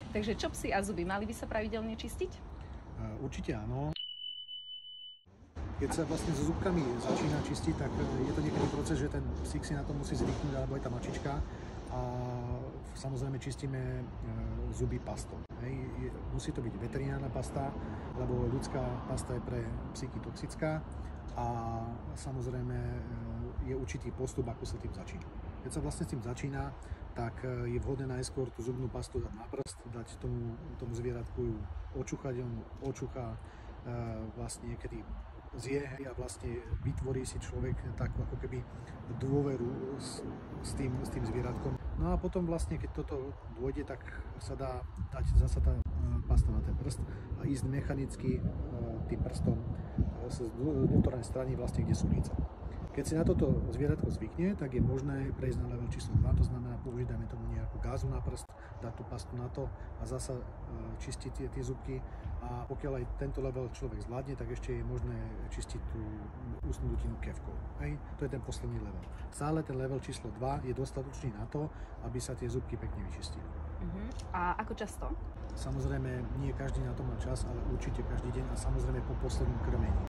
Takže čopsy a zuby mali by sa pravidelne čistiť? Určite áno. Keď sa vlastne so zubkami začína čistiť, tak je to niekedy proces, že ten psík si na to musí zvyknúť, alebo aj tá mačička. A samozrejme čistíme zuby pastou. Musí to byť veterinárna pasta, lebo ľudská pasta je pre psíky toxická a samozrejme je určitý postup, ako sa tým začína. Keď sa vlastne s tým začína, tak je vhodné najskôr tú zubnú pastu dať na prst, dať tomu zvieratku ju očúchať, on očúcha vlastne niekedy zje a vlastne vytvorí si človek takú ako keby dôveru s tým zvieratkom. No a potom vlastne, keď toto dôjde, tak sa dá dať zasa tá pasta na ten prst a ísť mechanicky tým prstom z vnútornej strany vlastne, kde sú líca. Keď si na toto zvieratko zvykne, tak je možné prejsť na level číslo 2, to znamená použiť, dajme tomu nejakú gázu na prst, dať tú pastu na to a zasa čistiť tie zubky. A pokiaľ aj tento level človek zvládne, tak ešte je možné čistiť tú ústnu dutinu kefkou. To je ten posledný level. Stále ten level číslo 2 je dostatočný na to, aby sa tie zubky pekne vyčistili. A ako často? Samozrejme, nie každý na to má čas, ale určite každý deň a samozrejme po poslednom krmení.